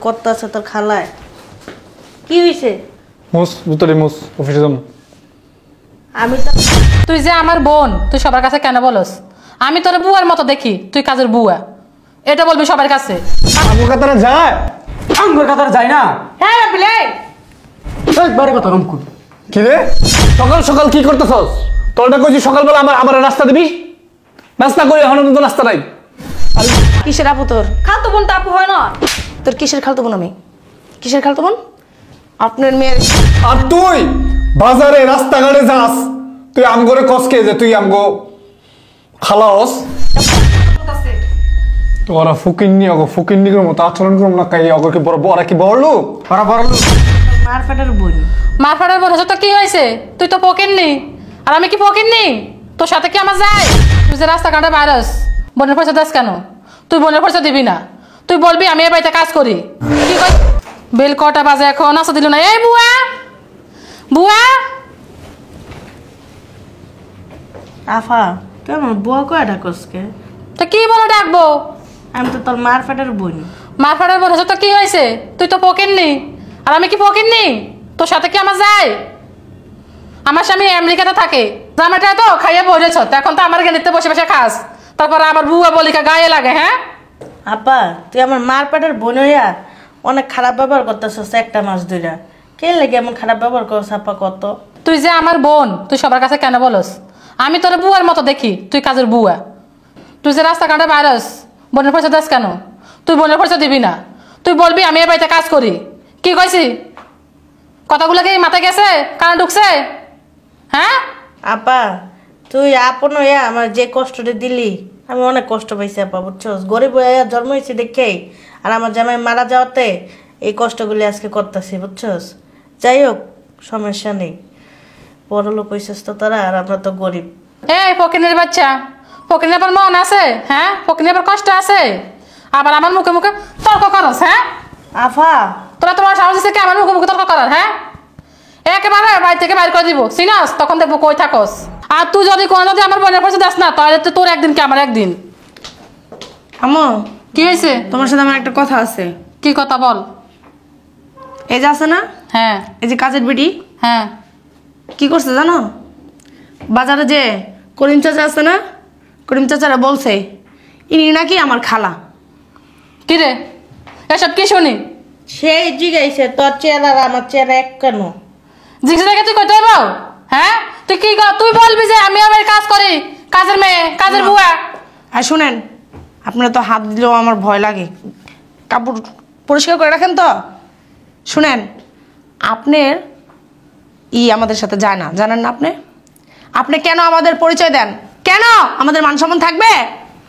কত আছে তোর খালায়? কি হইছে? মুস বুতরে মুস অফিসে যাম। আমি তো তুই যে আমার বোন, তুই সবার কাছে কেন বলস? আমি তোর বুয়ার মতো দেখি, তুই কাজের বুয়া, এটা বলবি সবার কাছে। আমগো কাতারে যায়, আমগোর কাতারে যায় না। হ্যাঁ বিলে একবারে কথা কম কর। কি রে সকাল সকাল কি করতেছস? তোরটা কইছি সকালবেলা আমার রাস্তা দিবি, নাস্তা করি এখন তো নাস্তা নাই। কিসের আপু তোর? খালতো বোন তো আপু হয় না? তোর কিসের খালতো বোন? আমি কিসের খালতো বোন? আপনার মেয়ের। আর তুই বাজারে রাস্তাঘাটে যাস, তুই আমগরে কসকে যে তুই আমগো খালাস। তোরা ফুকিন্নি অগো ফুকিন্নির মতো আচরণ করম না, কাই অগো কি বড় বড় কি বড় লোক? ওরা বড় লোক মারফাটের বোন। মারফাটের বোন তো কি হয়েছে? তুই তো পকেননি, আর আমি কি পকেননি? তোর সাথে কি আমার যায়? তুই যে রাস্তাঘাটে বাইরস, বোনের পয়সা দাস কেন? তুই বোনের পয়সা দিবি না, তুই বলবি আমি এই বাড়িতে কাজ করি। কি কর? বেল কটা বাজে এখন আসা দিল না? এই বুয়া বুয়া। আফা তুই আমার বুয়া কয় ডাকসকে? তো কি বলে ডাকবো? আমি তো তোর মারফাটের বোন। মারফাটের বোন তো কি হয়েছে? তুই তো পকেননি, আর আমি কি পকেননি? তোর সাথে কি আমার যায়? আমার স্বামী আমেরিকাতে থাকে, জামাটা তো খাইয়ে বলেছ, এখন তো আমার গেলিতে বসে বসে খাস, তারপর আবার বুয়া বলিকা গায়ে লাগে। হ্যাঁ আপা তুই আমার মারফাটের বোন হইয়া অনেক খারাপ ব্যবহার করতেছস একটা মাস ধইরা। কে লাগে এমন খারাপ ব্যবহার করছ আপা? কত তুই যে আমার বোন, তুই সবার কাছে কেন বলস? আমি তোর বুয়ার মতো দেখি, তুই কাজের বুয়া। তুই যে রাস্তাঘাটে বাইরস, বোনের পয়সা দাস কেন? তুই বোনের পয়সা দিবি না, তুই বলবি আমি এই বাড়িতে কাজ করি। কি কইছি? কথাগুলো কি মাথায় গেছে, কানে ঢুকছে? হ্যাঁ আপা তুই আপন হইয়া আমার যে কষ্টটা দিলি, আমি অনেক কষ্ট পাইছি আপা, বুঝছস? গরিব হইয়া জন্ম হয়েছি দেখেই, আর আমার জামাই মারা যাওয়াতে এই কষ্টগুলি আজকে করতেছি, বুঝছস? যাই হোক সমস্যা নেই, বড় লোক হইছিস তো তারা, আর আমরা তো গরিব। এই ফকিনের বাচ্চা, ফকিনের আবার মন আছে? হ্যাঁ ফকিনের আবার কষ্ট আছে, আবার আমার মুখে মুখে তর্ক করস? হ্যাঁ আফা তোরা তোমার সাহস আছে কি আমার মুখে মুখে তর্ক করার? হ্যাঁ একেবারে বাড়ি থেকে বাইর করে দিব, চিনাস? তখন দেখবো কই থাকস। আর তুই যদি কোনো যদি আমার বোনের পয়সা দাস না, তাহলে তো তোর একদিন কি আমার একদিন। আম্মু কি হয়েছে? তোমার সাথে আমার একটা কথা আছে। কি কথা বল। এই যে আছে না, হ্যাঁ এই যে কাজের বেটি, হ্যাঁ কি করছে জানো? বাজারে যে করিম চাচা আছে না, করিম চাচারা বলছে ইনি নাকি আমার খালা। কি রে এসব কি শুনি? সেই জিগাইছে তোর চেহারা আর আমার চেহারা এক কেন? জিজ্ঞেস দেখে তুই কইতে পারবো? হ্যাঁ তুই কি তুই বলবি যে আমি আমার কাজ করি, কাজের মেয়ে, কাজের বুয়া? আর শুনেন, আপনার তো হাত দিলেও আমার ভয় লাগে, কাপড় পরিষ্কার করে রাখেন তো। শুনেন, আপনার আমাদের সাথে যায় না, জানেন না? আপনি কেন আমাদের পরিচয় দেন? কেন আমাদের মান সম্মান থাকবে?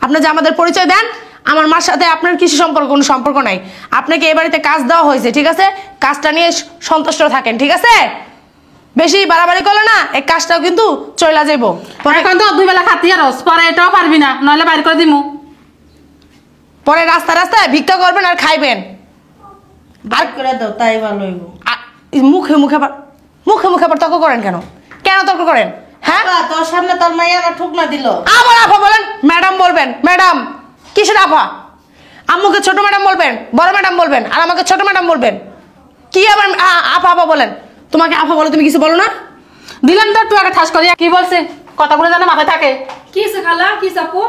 আপনি যে আমাদের পরিচয় দেন, আমার মার সাথে আপনার কিছু সম্পর্ক, কোনো সম্পর্ক নাই। আপনাকে এই বাড়িতে কাজ দেওয়া হয়েছে, ঠিক আছে? কাজটা নিয়ে সন্তুষ্ট থাকেন, ঠিক আছে? বেশি বাড়াবাড়ি করলে না এই কাজটাও কিন্তু চলে যাইব। এখন তো দুই বেলা খাতি আর পরে এটাও পারবি না, নইলে বাইর করে দিমু। পরে রাস্তা রাস্তায় ভিক্ষা করবেন আর খাইবেন। আর করে দাও তাই ভালো হইব। মুখে মুখে আবার তর্ক করেন কেন? কেন তর্ক করেন? হ্যাঁ তোর সামনে তোর মাইয়া না ঠুক না দিল। আবার আফা বলেন, ম্যাডাম বলবেন। ম্যাডাম কিসের আফা? আম্মুকে ছোট ম্যাডাম বলবেন, বড় ম্যাডাম বলবেন, আর আমাকে ছোট ম্যাডাম বলবেন। কি আবার আফা আফা বলেন? তোমাকে আফা বলো, তুমি কিছু বলো না? দিলাম তো তুই আগে ঠাস করি। কি বলছে কথাগুলো যেন মাথায় থাকে। কি খালা, কি আপু?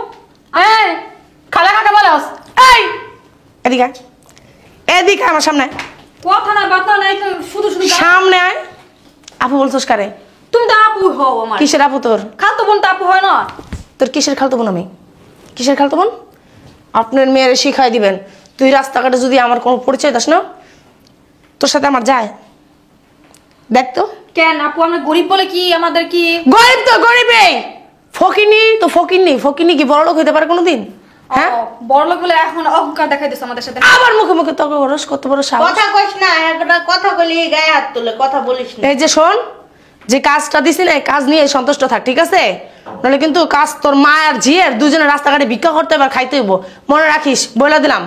এই খালা কাকে বলস? এই এদিকে আয়, এদিকে আমার সামনে। কথা না বার্তা নাই, শুধু শুধু সামনে আয়। আপু বলছস কারে? তুমি তো আপু হও আমার। কিসের আপু তোর? খালতো বোন তো আপু হয় না? তোর কিসের খালতো বোন? আমি কিসের খালতো বোন? আপনার মেয়েরে শিখাই দিবেন। তুই রাস্তাঘাটে যদি আমার কোনো পরিচয় দাস না, তোর সাথে আমার যায়। দেখ তো কেন আপু, আমরা গরিব বলে কি আমাদের কি? গরিব তো গরিবই, ফকিনি তো ফকিনি। ফকিনি কি বড় লোক হইতে পারে কোনোদিন? হ্যাঁ বড় লোক বলে এখন অহংকার দেখাই দিছ আমাদের সাথে। আবার মুখে মুখে তর্ক করস, কত বড় সাহস! কথা কইস না, একটা কথা কইলি গায়ে হাত তুলে কথা বলিস না। এই যে শোন, যে কাজটা দিছি না, এই কাজ নিয়ে সন্তুষ্ট থাক, ঠিক আছে? নাহলে কিন্তু কাজ তোর মা আর ঝিয়ের দুজনের রাস্তাঘাটে ভিক্ষা করতে হবে আর খাইতে হইব, মনে রাখিস, বলে দিলাম।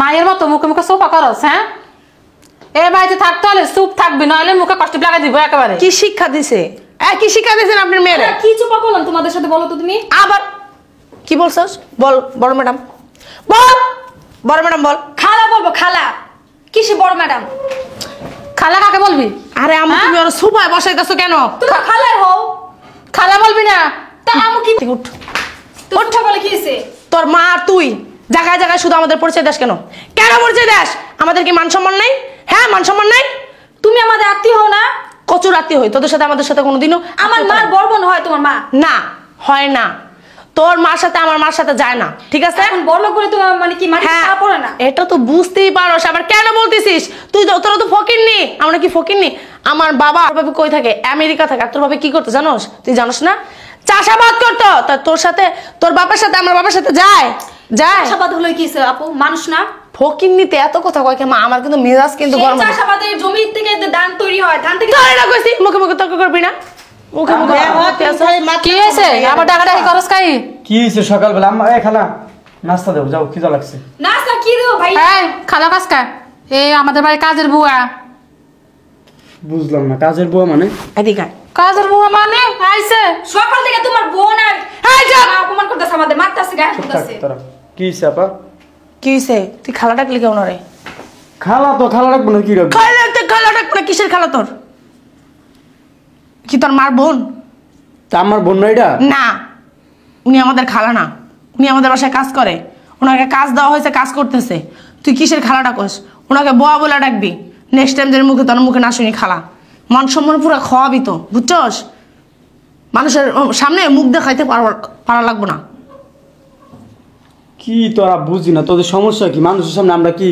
মায়ের মতো মুখে মুখে সোফা করস? হ্যাঁ এ বাড়িতে থাকতে হলে চুপ থাকবি, নইলে মুখে কষ্ট লাগাই দিব একেবারে। কি শিক্ষা দিছে? কি শিক্ষা দিছেন আপনার মেয়েরা? কি চুপা করলাম তোমাদের সাথে, বলো তো তুমি। আবার কি বলছস? বল বড় ম্যাডাম, বল বড় ম্যাডাম, বল। খালা বলবো, খালা। কিসে বড় ম্যাডাম? খালা কাকে বলবি? আরে আম্মু তুমি ওর সোফায় বসাইতেছো কেন? তুমি খালাই হও। খালা বলবি না? তা আমু কি উঠ। তুই উঠা বলে কি হইছে? তোর মা আর তুই জায়গায় জায়গায় শুধু আমাদের পরিচয় দাস কেন? কেন পরিচয় দাস? আমাদের কি মান সম্মান নাই? হ্যাঁ, মান সম্মান নাই? তুমি আমাদের আত্মীয় হও না? কচুর রাত্রি হই তোদের সাথে আমাদের সাথে কোনোদিনও আমার মার বড় বোন হয় তোমার মা। না, হয় না। তোর মার সাথে আমার মার সাথে যায় না, ঠিক আছে? এখন বড় লোক করে তুমি মানে কি মাটি হ্যাঁ, খাওয়া পড়ে না? এটা তো বুঝতেই পারোস, আবার কেন বলতেছিস? তোরা তো ফকিরনি, আমরা কি ফকিরনি? আমার বাবা আর বাবা কই থাকে? আমেরিকা থাকে। আর তোর বাবা কি করতে জানোস? তুই জানোস না? চাষাবাদ করতো। তা তোর সাথে, তোর বাবার সাথে আমার বাবার সাথে যায়? চাষাবাদ হলো কি হইছে আপু? মানুষ না? ফকিরনিতে এত কথা কয় কেন? আমার কিন্তু মেজাজ কিন্তু সেই গরম হয়ে যায়। চাষাবাদের জমি থেকে যে ধান তৈরি হয়, ধান থেকে তোর এটা কইছি, মুখে মুখে তর্ক করবি না, মুখে মুখে কি হয়েছে? আবার ডাকাডাকি করস কাই? কি হয়েছে সকালবেলা? আম্মা এ খালা নাস্তা দেও, যাও, খিদা লাগছে। নাস্তা কি দেবো ভাই? এই খালা কাজকা, এই আমাদের বাড়ি কাজের বুয়া। বুঝলাম না, কাজের বুয়া মানে? এদিকে আয়। কাজের বুয়া মানে আইছে। সকাল থেকে তোমার বোন আর এই চুপ! মা অপমান করতেছে, আমাদের মারতেছে, গায়ে থাক হাত তোরা। কি হয়েছে আপা? কি হইছে? তুই খালা ডাকলি কেমন রে? খালা তো খালা রাখবো না, কি রাখবো? খালা ডাকবো না? কিসের খালা তোর? কি তোর মার বোন? তা আমার বোন না এটা? না, উনি আমাদের খালা না। উনি আমাদের বাসায় কাজ করে। ওনাকে কাজ দেওয়া হয়েছে, কাজ করতেছে। তুই কিসের খালা ডাকস? ওনাকে বোয়া বলে ডাকবি। নেক্সট টাইম যেন মুখে তোর মুখে না শুনি খালা। মান সম্মান পুরো খাওয়াবি তো, বুঝছস? মানুষের সামনে মুখ দেখাইতে পারা লাগবো না। কি তোরা বুঝি না, তোদের সমস্যা কি? মানুষের সামনে আমরা কি,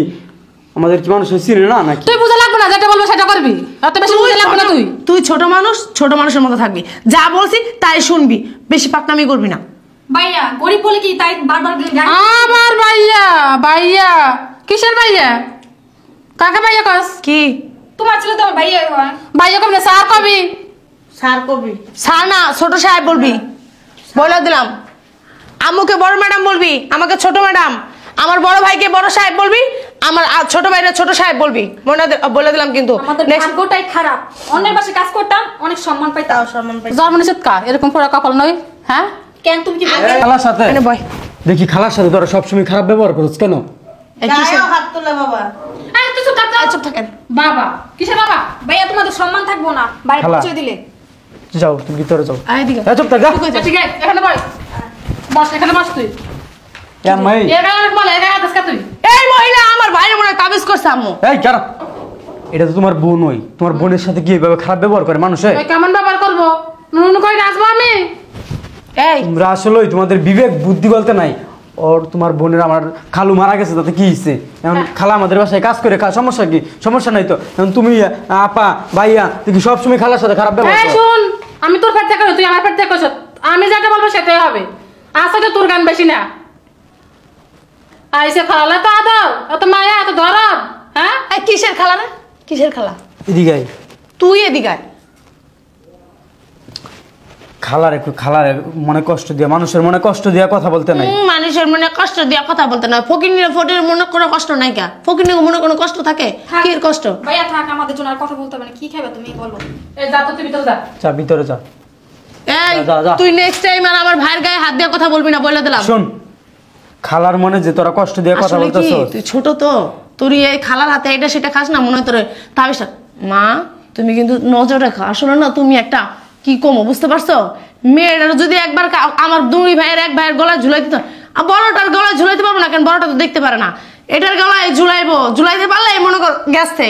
আমাদের কি মানুষ চিনে না নাকি? তুই বুঝা লাগবে না, যেটা বলবো সেটা করবি। এত বেশি বুঝা লাগবে না। তুই ছোট মানুষ, ছোট মানুষের মতো থাকবি। যা বলছি তাই শুনবি, বেশি পাকনামি করবি না। ভাইয়া গরিব বলে কি তাই বারবার আমার ভাইয়া? ভাইয়া কিসের ভাইয়া? কাকে ভাইয়া কস? কি তোমার ছেলে তো আমার ভাইয়া হয়। ভাইয়া কবি না, স্যার কবি। স্যার কবি? স্যার না, ছোট সাহেব বলবি। বলে দিলাম। আম্মুকে বড় ম্যাডাম বলবি, আমাকে ছোট ম্যাডাম। আমার বড় ভাইকে বড় সাহেব বলবি, আমার ছোট ভাইরা ছোট সাহেব বলবি। বলে দিলাম কিন্তু। আমাদের ভাগ্যটাই খারাপ। অন্যের বাসায় কাজ করতাম, অনেক সম্মান পাইতাম। তাও সম্মান পাই। জন্ম নিষেধ কা এরকম পুরো কপাল নয়? হ্যাঁ, কেন তুমি কি খালার সাথে এনে বয়। দেখি, খালার সাথে তোরা সবসময় খারাপ ব্যবহার করছ কেন? এই কিসের? গায়েও হাত তোলে বাবা। এই তুই চুপ থাক তো। চুপ থাকেন। বাবা কিসের বাবা? ভাইয়া তোমাদের সম্মান থাকবো না বাইরে খালা। পৌঁছে দিলে। যাও, তুমি ভিতরে যাও। এদিকে। এই চুপ থাক, যা। ঠিক আছে, এখানে বস। বস, এখানে বস তুই। এ আম্মা, এই এখানে বল, এখানে আদেশ কা তুই। এই মহিলা আমার ভাইয়ের মনে হয় তাবিজ করছে আম্মু। এই কারা? এটা তো তোমার বোন হই। তোমার বোনের সাথে কি এইভাবে খারাপ ব্যবহার করে মানুষে? ওই কেমন ব্যবহার করবো? নুন কই আসবো আমি? এই তোমরা আসলে তোমাদের বিবেক বুদ্ধি বলতে নাই। ওর তোমার বোনের আমার খালু মারা গেছে, তাতে কি হয়েছে? এখন খালা আমাদের বাসায় কাজ করে, সমস্যা কি? সমস্যা নাই তো। এখন তুমি আপা ভাইয়া তুই সবসময় খালার সাথে খারাপ ব্যবহার এই করো। শুন, আমি তোর পেট থেকে, তুই আমার পেট থেকে কইছ। আমি যেটা বলবো সেটাই হবে। আসলে তোর গান বেশি না। আইসে খালা তো আদর, এত মায়া, এত দরদ। হ্যাঁ, এই কিসের খালা রে? কিসের খালা? এদিকে আয়। তুই এদিকে আয়। খালার একটু, খালার মনে কষ্ট দিয়া, মানুষের মনে কষ্ট দিয়া কথা বলতে নাই। মানুষের মনে কষ্ট দিয়া কথা বলতে না। ফকির ফটির মনে কোনো কষ্ট নাই কা? ফকির মনে কোনো কষ্ট থাকে? থাক। কি কষ্ট? ভাইয়া থাক, আমাদের জন্য আর কথা বলতে হবে না। কি খাবে তুমি বলো। এই যা তো তুই ভিতরে যা। যা ভিতরে যা। এই যা, যা। তুই নেক্সট টাইম আর আমার ভাইয়ের গায়ে হাত দিয়ে কথা বলবি না, বলে দিলাম। শোন, খালার মনে যে তোরা কষ্ট দিয়ে কথা আসলে কি বলতেছ, তুই ছোট তো, তোর এই খালার হাতে এটা সেটা খাস না, মনে হয় তোর তাবিজ। মা তুমি কিন্তু নজর রাখো। আসলে না তুমি একটা কি কমো, বুঝতে পারছো? মেয়েটার যদি একবার আমার দুই ভাইয়ের এক ভাইয়ের গলায় ঝুলাই দিত, বড়টার গলায় ঝুলাইতে পারবো না, কেন বড়টা তো দেখতে পারে না। এটার গলায় ঝুলাইবো, ঝুলাইতে পারলে মনে কর গেছে,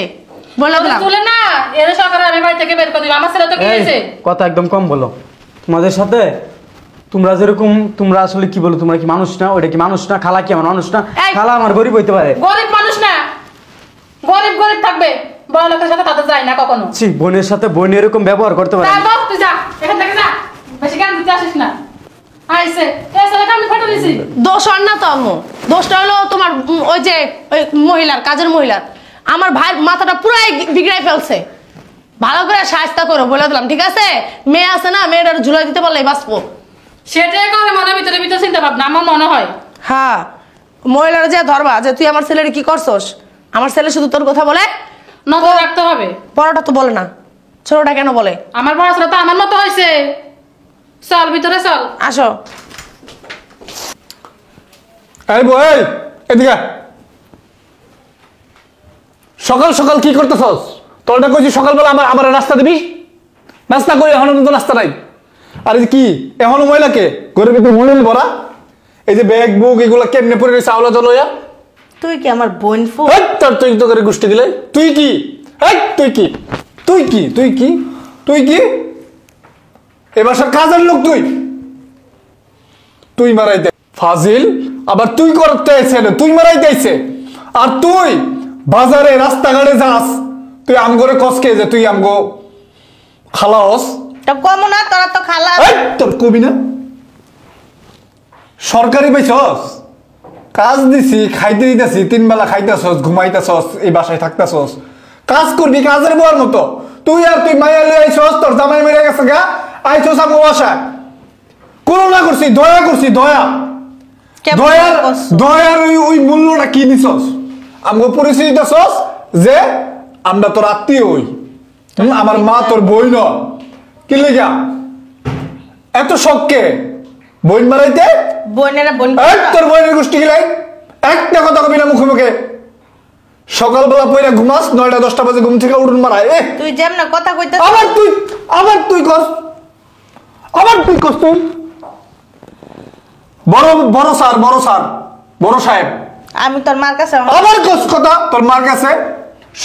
বলে দিলাম। চলে না, এর সকালে আমি বাড়ি থেকে বের করে দিব। আমার ছেলে তো কি এই, হয়েছে? কথা একদম কম বলো। তোমাদের সাথে তোমরা যেরকম, তোমরা আসলে কি বলো, তোমরা কি মানুষ না? ওইটা কি মানুষ না? খালা কি আমার মানুষ না? এই। খালা আমার গরিব হইতে পারে। গরিব মানুষ না, গরিব গরিব থাকবে, বড় লোকের সাথে তাদের যায় না কখনো। ছি, বোনের সাথে বোন এরকম ব্যবহার করতে পারে। যা তো, তুই যা এখান থেকে, যা। বেশি জ্ঞান দিতে আসিস না। আইসে এই ছেলেকে আমি ফটো দিছি। দোষ আর না তো আম্মু, দোষটা হলো তোমার ওই যে ওই মহিলার, কাজের মহিলার। আমার ভাইয়ের মাথাটা পুরাই বিগড়াই ফেলছে। ভালো করে সাহায্য করো, বলে দিলাম, ঠিক আছে? মেয়ে আছে না, মেয়েটার ঝুলাই দিতে পারলে বাঁচবো। সেটাই করে মনে ভিতরে ভিতরে চিন্তা ভাবনা আমার মনে হয়। হ্যাঁ, মহিলারা যে ধরবা যে তুই আমার ছেলের কি করছস। আমার ছেলে শুধু তোর কথা বলে, নজর রাখতে হবে। বড়টা তো বলে না, ছোটটা কেন বলে? আমার বড় ছেলে তো আমার মতো হয়েছে। চল ভিতরে চল। আসো। এই বই, এদিকে সকাল সকাল কি করতেছস? তোরটা কইছি সকালবেলা আমার নাস্তা দিবি, নাস্তা করি এখনো তো নাস্তা নাই। আর এই কি এখনো মহিলাকে ঘরের ভিতরে মহিলা ভরা, এই যে ব্যাগ বুক এগুলা কেমনে পড়ে রয়েছে আওলা জলয়া। তুই কি আমার বোন ফু? তোর তুই তো করে গোষ্ঠী দিলে তুই কি? তুই কি তুই কি তুই কি তুই কি এ বাসার কাজের লোক? তুই মারাইতে ফাজিল, আবার তুই করতে আইছে না, তুই মারাইতে আইছে। আর তুই বাজারে রাস্তাঘাটে যাস, তুই আমগরে কসকে যে তুই আমগো খালাস। তা কমো না, তোরা তো খালা। তোর কবি না সরকারি পাইছস, কাজ দিছি, খাইতে দিতেছি, 3 বেলা খাইতেছস, ঘুমাইতেছস, এই বাসায় থাকতেছস, কাজ করবি কাজের বউর মতো। তুই মাইয়া লই আইছস, তোর জামাই মেরে গেছে গা, আইছস আমগো বাসায়। করুণা করছি, দয়া করছি, দয়া দয়ার ওই মূল্যটা কি দিছস? আমগো পরিচয় দিতেছস যে আমরা তোর আত্মীয় হই, আমার মা তোর বই ন। কি লেগা এত শখকে বইন মারাইতে? বোনেরা বোন তোর বোনের গোষ্ঠী গিলাই একটা কথা কবি না মুখে মুখে। সকালবেলা পয়রা ঘুমাস, 9টা-10টা বাজে ঘুম থেকে উঠুন মারায়। তুই যেমন কথা কইতে আবার তুই কস তুই বড় সাহেব আমি তোর মার কাছে আবার কস কথা তোর মার কাছে।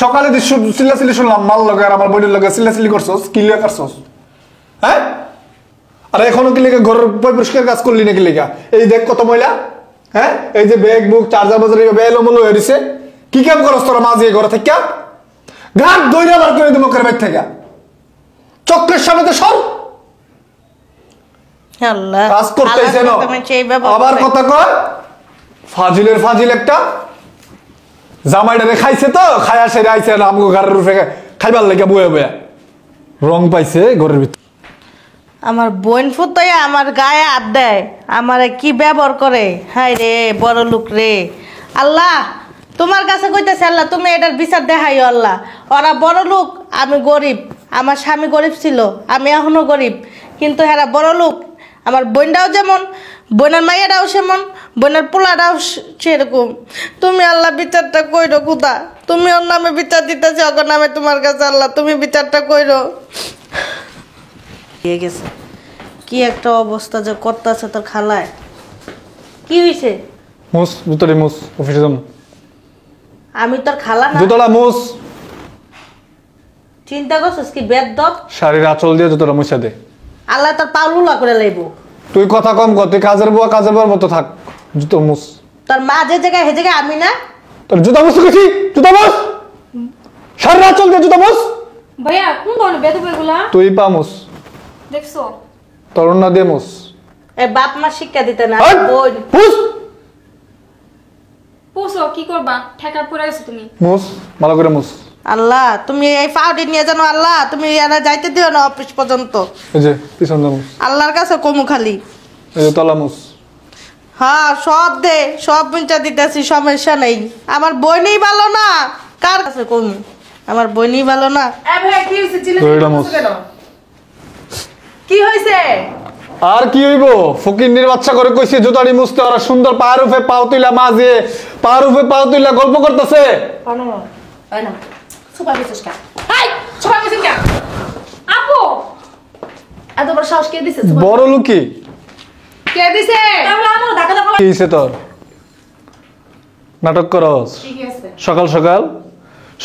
সকালে চিল্লাচিল্লি শুনলাম, মাল লগে আর আমার বোনের লগে চিল্লাচিল্লি করছস, কি লিয়া করছস? হ্যাঁ, আর এখনো কি লেগে ঘরের পরিষ্কার কাজ করলি নাকি লেগা? এই দেখ কত ময়লা। হ্যাঁ, এই যে ব্যাগ বুক চার্জার বাজার এলোমেলো হয়ে দিছে। কি কাম করস তোরা মাঝে ঘরে থেকে? ঘাট দইরা বার করে দেবো করে ব্যাগ থেকে, চক্রের সামনে তো সর। আল্লাহ কাজ করতেইছে না, আবার কথা কয় ফাজিলের ফাজিল একটা। জামাইটারে খাইছে তো, খায়া সেরে আইছে আমগো ঘরের রূপে খাইবার লাগে বয়ে বয়ে রং পাইছে ঘরের ভিতরে। আমার বোন ফুতাই আমার গায়ে হাত দেয়, আমারে কি ব্যবহার করে। হাই রে বড় লোক রে, আল্লাহ তোমার কাছে কইতেছে আল্লাহ তুমি এটার বিচার দেখাইও আল্লাহ। ওরা বড় লোক, আমি গরিব, আমার স্বামী গরিব ছিল, আমি এখনো গরিব, কিন্তু হেরা বড় লোক। আমার বোনটাও যেমন, বোনের মাইয়াটাও সেমন, বোনের পোলাটাও সেরকম। তুমি আল্লাহ বিচারটা কইরো খুদা, তুমি ওর নামে বিচার দিতেছি, ওর নামে তোমার কাছে আল্লাহ তুমি বিচারটা কইরো। গেছে কি একটা অবস্থা যে করতেছে তোর খালায়। কি হইছে? মুস জুতোরে মুস, অফিসে যাম। আমি তোর খালা না? জুতোলা মুস। চিন্তা করছিস কি বেদব? শাড়ির আঁচল দিয়ে জুতোটা মুছা দে। আল্লাহ তোর পাউলুলা করে লাইব। তুই কথা কম কর, তুই কাজের বুয়ার মতো থাক। জুতো মুস। তোর মা যে জায়গায় হে জায়গায় আমি না। তোর জুতা মুস গেছি, জুতা মুস। শাড়ির আঁচল দিয়ে জুতা মুস। ভাইয়া কোন ধরনের বেদব এগুলা? তুই পা মুস। দেখছো? তোর না দে মুস। এ বাপ মা শিক্ষা দিতে না, হট, বোন মুস। পুষো কি করবা? ঠেকা পড়ে গেছো তুমি। মুস, ভালো করে মুস। আল্লাহ তুমি এই পাউডি নিয়ে জানো আল্লাহ, তুমি এরা যাইতে দিও না অফিস পর্যন্ত। এই যে পিছন দা মুস। আল্লাহর কাছে কমু খালি। এই যে তলা মুস। হ্যাঁ সব দে, সব মিঞ্চা দিতেছি, সমস্যা নেই। আমার বোনই ভালো না, কার কাছে কমু? আমার বোনই ভালো না। এ ভাই কি হইছে? দইটা মুস। কি হইছে? আর কি হইব? ফকিন্নির বাচ্চা করে কইছে জুতাড়ি মুছতে, ওরা সুন্দর পায়ের উপরে পাও তুইলা মাঝে পায়ের উপরে পাও তুইলা গল্প করতেছে। ওই না সুপার বিশেষ কা হাই সুপার বিশেষ কা আপু এত বড় সাহস কে দিছে? বড় লুকি কে দিছে? তাহলে আমার ধাক্কা ধাক্কা কি হইছে তোর? নাটক করস ঠিক আছে। সকাল সকাল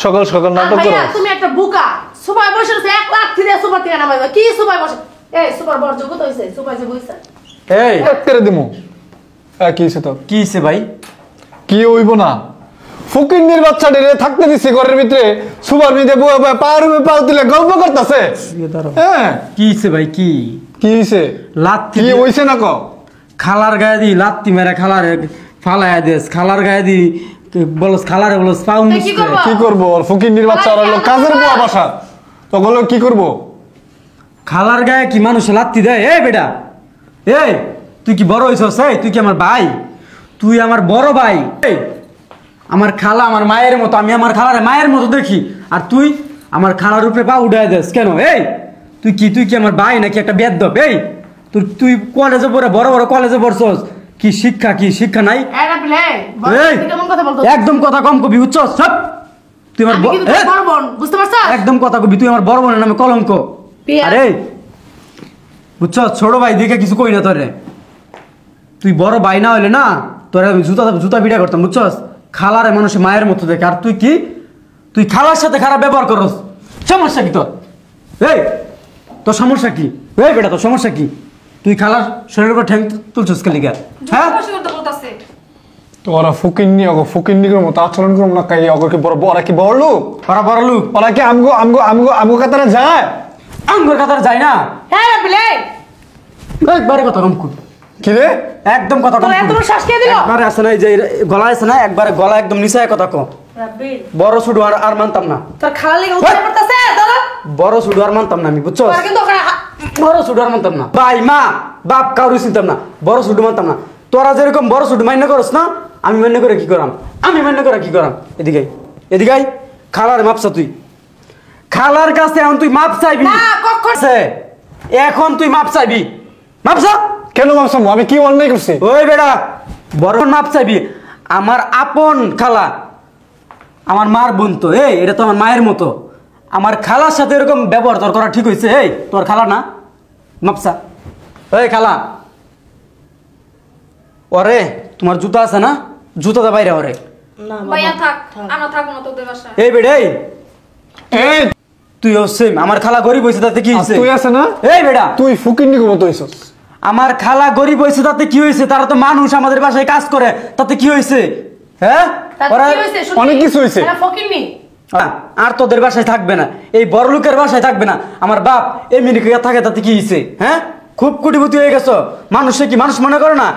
সকাল সকাল নাটক ভাইয়া করস। তুমি একটা বুকা। সুপার বসে আছে 1 লাখ থেকে সুপার থেকে নামাইবা। কি সুপার বসে? এই সুপার বড় যোগ্য তো হইছে, সুপার যে বইছে। এই এক করে দিমু। কি হইছে তোর? কি হইছে ভাই? কি হইব না? ফকিন্নির বাচ্চাটা রে থাকতে দিছে ঘরের ভিতরে, সুপার মিদে বয়ে বয়ে পায়ের উপরে পাও তুলে গল্প করতেছে। হ্যাঁ কি হইছে ভাই? কি কি হইছে? লাত্তি কি হইছে না ক? খালার গায়ে দি লাত্তি মেরে খালারে ফালায়া দেস, খালার গায়ে দি বলস, খালারে বলস পাউ মুছতে। কি করবো? ওর ফকিন্নির বাচ্চা ওরা হলো কাজের বুয়া বাসা, তো বলো কি করবো? খালার গায়ে কি মানুষ লাত্তি দেয়? এই বেটা, এই তুই কি বড় হইছস? এই তুই কি আমার ভাই? তুই আমার বড় ভাই। এই আমার খালা আমার মায়ের মতো, আমি আমার খালারে মায়ের মতো দেখি, আর তুই আমার খালার উপরে পা উঠায় দেস কেন? এই তুই কি আমার ভাই নাকি একটা বেদ্যপ? এই তুই কলেজে পড়ে বড় বড় কলেজে পড়ছস, কি শিক্ষা নাই? এরা প্লে এই কেমন কথা বলতো? একদম কথা কম কবি, বুঝছস? সব তুই আমার আমি কিন্তু তোর বড় বোন, বুঝতে পারছিস? একদম কথা কবি, তুই আমার বড় বোনের নামে কলঙ্ক। পিয়া। আরে বুঝছ, ছোট ভাই দেখে কিছু কই না তোরে। তুই বড় ভাই না হইলে না তোরে আমি জুতা পিটা করতাম, বুঝছস? খালারে মানুষে মায়ের মতো দেখে, আর তুই কি, তুই খালার সাথে খারাপ ব্যবহার করস। সমস্যা কি তোর? এই তোর সমস্যা কি? এই বেটা তোর সমস্যা কি? তুই খালার শরীরের উপর ঠ্যাং তুলছস কালিকা, হ্যাঁ? বেশি করতে বলতাছে তোরা ফুকিন্নির মতো আচরণ করুম না, কাই অগরকে ওরা কি বড় লোক? ওরা বড় লোক, ওরা কি আমগো কাতারে যায়? আঙ্গুর কাতার যায় না। হ্যাঁ রাব্বিল, এই একবারে কথা কম কর, কি রে? একদম কথা কম তোর এত কর। বড় শ্বাস কে দিল? একবারে আছে না, এই যে গলা আছে না, একবারে গলা একদম নিচায় কথা কো। রাব্বিল বড় ছোট আর মানতাম না, তোর খালা লাগি উঠে পড়তাছে দাদা। বড় ছোট আর মানতাম না আমি, বুঝছো? তোর কিন্তু ওখানে বড় ছোট আর মানতাম না, ভাই মা বাপ কারুই চিনতাম না, বড় ছোট মানতাম না। তোরা যেরকম বড় ছোট মান্য করস না, আমি মান্য করে কি করাম? আমি মান্য করে কি করাম? এদিকে এদিকে খালার মাপসা, তুই খালার কাছে এখন তুই মাপ চাইবি না, কখন? এখন তুই মাপ চাইবি, মাপসা। কেন ভাবছো আমি কি অন্যায় করছি? ওই বেড়া বড় মাপ চাইবি। আমার আপন খালা, আমার মার বোন তো, এই এটা তো আমার মায়ের মতো। আমার খালার সাথে এরকম ব্যবহার তোর করা ঠিক হয়েছে? এই তোর খালা না মাপসা? এই খালা, ওরে তোমার জুতা আছে না, জুতাটা বাইরে ওরে। না ভাইয়া বাবা থাক, আমরা থাকবো না তোদের বাসায়। এই বেড়ে এই তুই সেম, আমার খালা গরিব হয়েছে তাতে কি আর হয়েছে? তুই আছে না, এই বেড়া তুই ফুকিন্নির মতো হইছস। আমার খালা গরিব হয়েছে তাতে কি হয়েছে? তারা তো মানুষ, আমাদের বাসায় কাজ করে, তাতে কি হয়েছে? হ্যাঁ তাতে ওরা কি হইছে? শুনবি? অনেক কিছু হইছে। এরা ফকিরনি। আর তোদের বাসায় থাকবে না, এই বড় লোকের বাসায় থাকবে না। আমার বাপ আমেরিকা থাকে, তাতে কি হয়েছে? হ্যাঁ খুব কোটিপতি হয়ে গেছো, মানুষে কি মানুষ মনে করে না?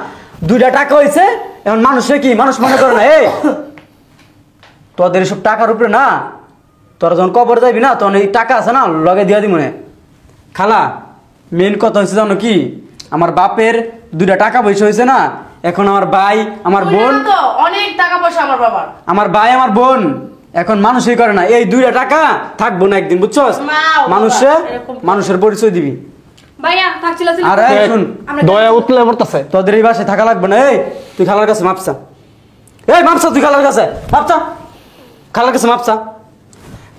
2টা টাকা হয়েছে, এখন মানুষে কি মানুষ মনে করে না? এই তোদের এসব টাকার উপরে না, তোরা যখন কবর যাবি না, তখন এই টাকা আছে না লগে দিয়া দি মনে। খালা মেন কথা হয়েছে জানো কি, আমার বাপের 2টা টাকা পয়সা হয়েছে না, এখন আমার ভাই আমার বোন, তুই না তো অনেক টাকা পয়সা আমার বাবার। আমার ভাই আমার বোন এখন মানুষই করে না। এই 2টা টাকা থাকবো না একদিন, বুঝছস? মাও, বাবা, মানুষে এরকম মানুষের পরিচয় দিবি। ভাইয়া থাকছিল আর এই শুন, দয়া উতলে পড়তাছে। তোদের এই বাসায় থাকা লাগবে না। এই তুই খালার কাছে মাপসা, এই মাপসা, তুই খালার কাছে মাপসা, খালার কাছে মাপসা,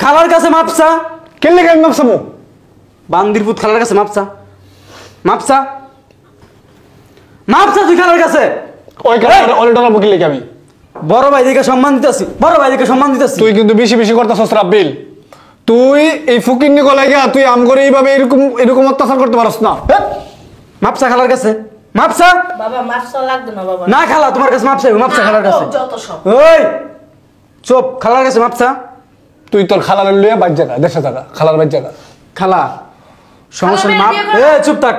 খালার কাছে মাপসা। কেলে কেন ভাবছো? বান্দির পুত খালার কাছে মাপসা, মাপসা, মাপসা তুই খালার কাছে। ওই কারণে অল্টার বকি লেগে আমি বড় ভাই দিকে সম্মান দিতেছি, বড় ভাই দিকে সম্মান দিতেছি। তুই কিন্তু বেশি বেশি করতেছস রাব্বিল। তুই এই ফুকিন্নি গলাইগা তুই আম করে এইভাবে এরকম অত্যাচার করতে পারস না। হেৎ, মাপসা খালার কাছে, মাপসা। বাবা মাপসা লাগবে না বাবা। না খালা তোমার কাছে মাপসা, মাপসা খালার কাছে। যত সব। ওই চুপ, খালার কাছে মাপসা। তুই তোর খালার লইয়া বাইর জায়গা, দেশে থাকা খালার বাইর জায়গা। খালা সমস্যা নেই, মাপ। এ চুপ থাক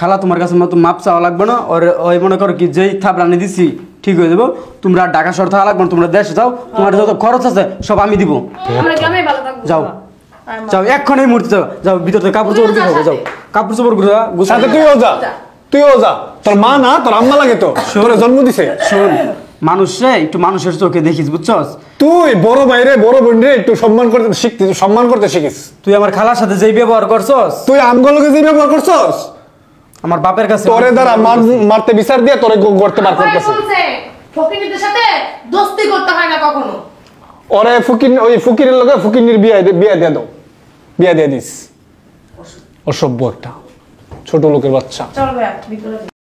খালা, তোমার কাছে মাপ চাওয়া লাগবে না। ওর ওই মনে করো কি যেই থাপড়ানি দিছি ঠিক হয়ে যাবো। তোমরা ঢাকা শহর থাকা লাগবে না, তোমরা দেশে যাও, তোমার যত খরচ আছে সব আমি দিব। আমরা গ্রামে ভালো থাকবো। যাও যাও, এক্ষণ এই মুহূর্তে যাও, যাও ভিতরে কাপড় চোপড় গুছাও, যাও কাপড় চোপড় গুছাও। সাথে তুইও যা, তুইও যা। তোর মা না তোর আম্মা লাগে তো, তোরে জন্ম দিছে। শোন মানুষে একটু মানুষের চোখে দেখিস, বুঝছস? তুই বড় ভাইরে বড় বোন রে একটু সম্মান করতে শিখিস। তুই আমার খালার সাথে যেই ব্যবহার করছস, তুই আমগুলোকে যে ব্যবহার করছস, আমার বাপের কাছে তোরে দ্বারা মারতে বিচার দিয়ে তোরে গড়তে বার ওই করতেছে। বলছে ফকিরনিদের সাথে দোস্তি করতে হয় না কখনো। ওরে ওই ফকিরের লগে ফকিরনির বিয়ে দিয়ে দাও, বিয়ে দিয়ে দিস। অসভ্য একটা ছোট লোকের বাচ্চা। চল ভাই ভিতরে